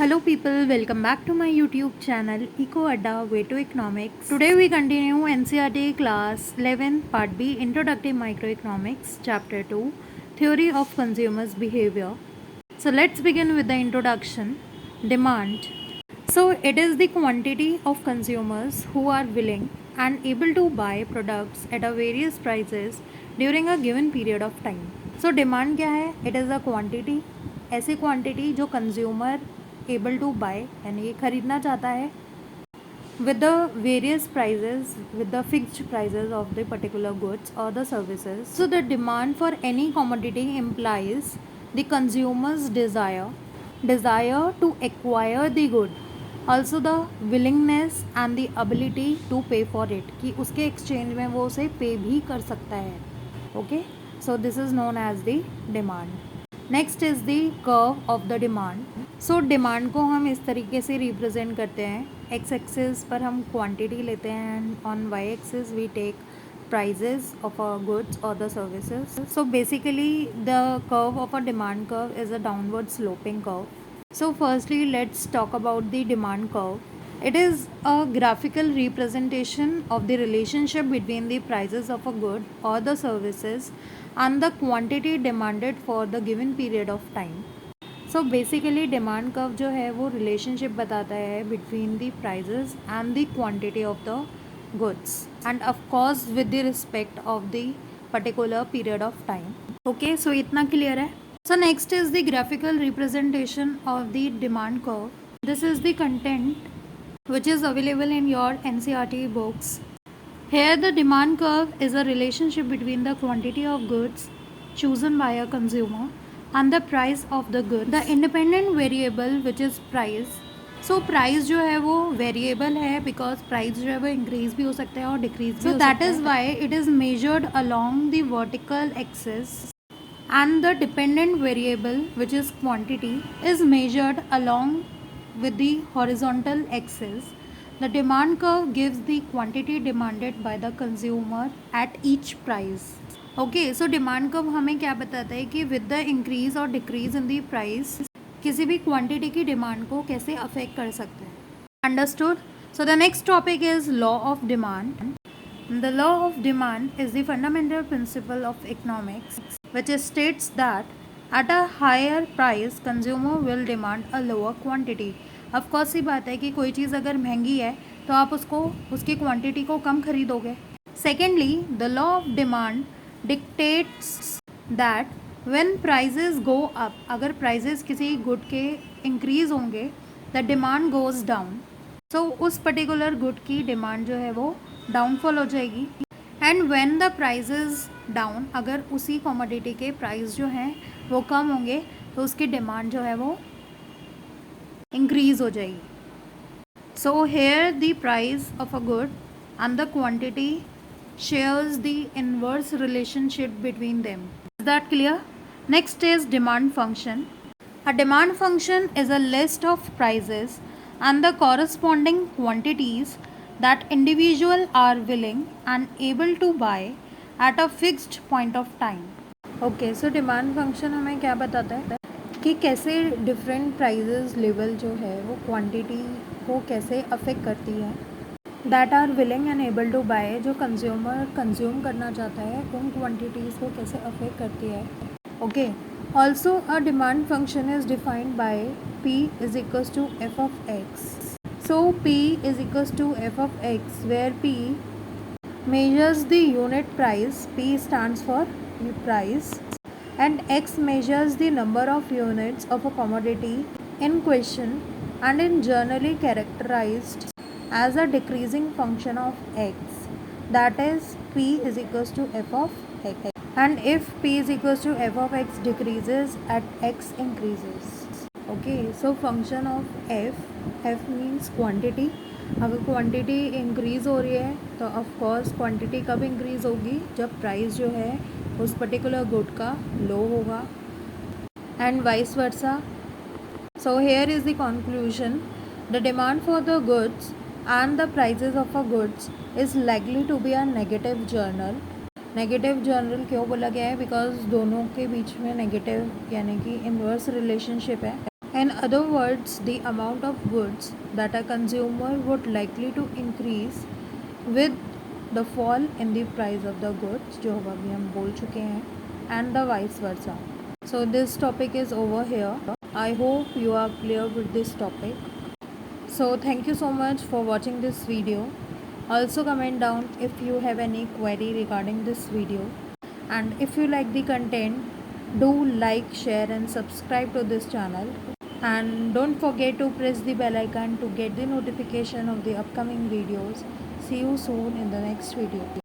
Hello people, welcome back to my YouTube channel Eco Adda Way to Economics. Today we continue NCERT class 11 part B Introductory Microeconomics chapter 2 Theory of Consumers Behavior. So let's begin with the introduction. Demand. So it is the quantity of consumers who are willing and able to buy products at a various prices during a given period of time. So demand क्या है? It is a quantity, ऐसी quantity जो consumer able to buy यानी खरीदना चाहता है with the various prices, with the fixed prices of the particular goods or the services. So the demand for any commodity implies the consumer's desire to acquire the good, also the willingness and the ability to pay for it, कि उसके exchange में वो उसे pay भी कर सकता है. Okay, so this is known as the demand. Next is the curve of the demand. So demand को हम इस तरीके से रिप्रेजेंट करते हैं. एक्स एक्सिस पर हम क्वांटिटी लेते हैं and on Y axis we take prices of our goods or the services. So basically the curve of a demand curve is a downward sloping curve. So firstly let's talk about the demand curve. It is a graphical representation of the relationship between the prices of a good or the services and the quantity demanded for the given period of time. So basically demand curve जो है वो relationship बताता है between the prices and the quantity of the goods and of course with the respect of the particular period of time. Okay, so इतना clear है. So next is the graphical representation of the demand curve. This is the content which is available in your NCERT books. Here the demand curve is a relationship between the quantity of goods chosen by a consumer and the price of the goods. The independent variable which is price. So price जो है वो variable है because price जो है वो increase भी हो सकता है और decrease भी हो सकता है. So that is why it is measured along the vertical axis and the dependent variable which is quantity is measured along with the horizontal axis. The demand curve gives the quantity demanded by the consumer at each price. Okay, so demand curve हमें क्या बताता है कि with the increase or decrease in the price किसी भी quantity की demand को कैसे affect कर सकते हैं. Understood? So the next topic is law of demand. The law of demand is the fundamental principle of economics which states that at a higher price consumer will demand a lower quantity. Of course सी बात है कि कोई चीज़ अगर महंगी है तो आप उसको उसकी क्वांटिटी को कम खरीदोगे. Secondly the law of demand dictates that when prices go up, अगर प्राइजेस किसी गुड के इंक्रीज होंगे the demand goes down. So उस पर्टिकुलर गुड की डिमांड जो है वो डाउनफॉल हो जाएगी. And when the prices down, अगर उसी कमोडिटी के प्राइस जो हैं वो कम होंगे तो उसकी डिमांड जो है वो इंक्रीज हो जाएगी. So here the price of a good and the quantity shares the inverse relationship between them. Is that clear? Next is demand function. A demand function is a list of prices and the corresponding quantities that individual are willing and able to buy at a fixed point of time. Okay, so demand function हमें क्या बताता है कि कैसे different prices level जो है वो quantity को कैसे अफेक्ट करती है. That are willing and able to buy, जो कंज्यूमर कंज्यूम करना चाहता है उन क्वांटिटीज़ को कैसे अफेक्ट करती है. Okay, also a demand function is defined by P is equals to f of x. So P is equals to f of x where P measures the unit price, P stands for price, and x measures the number of units of a commodity in question and is generally characterized as a decreasing function of x, that is P is equals to f of x. And if P is equals to f of x decreases at x increases. Okay, so function of f means quantity. अगर quantity increase हो रही है तो of course quantity कब increase होगी, जब price जो है उस पर्टिकुलर गुड का लो होगा and vice versa. So here is the conclusion. The demand for the goods and the prices of a goods is likely to be a negative journal. Negative journal क्यों बोला गया है? Because दोनों के बीच में negative यानी कि इन्वर्स रिलेशनशिप है. In other words, the amount of goods that a consumer would likely to increase with the fall in the price of the goods, जो अभी हम बोल चुके हैं, and the vice versa. So this topic is over here. I hope you are clear with this topic. So thank you so much for watching this video. Also comment down if you have any query regarding this video. And if you like the content, do like, share and subscribe to this channel. And don't forget to press the bell icon to get the notification of the upcoming videos. See you soon in the next video.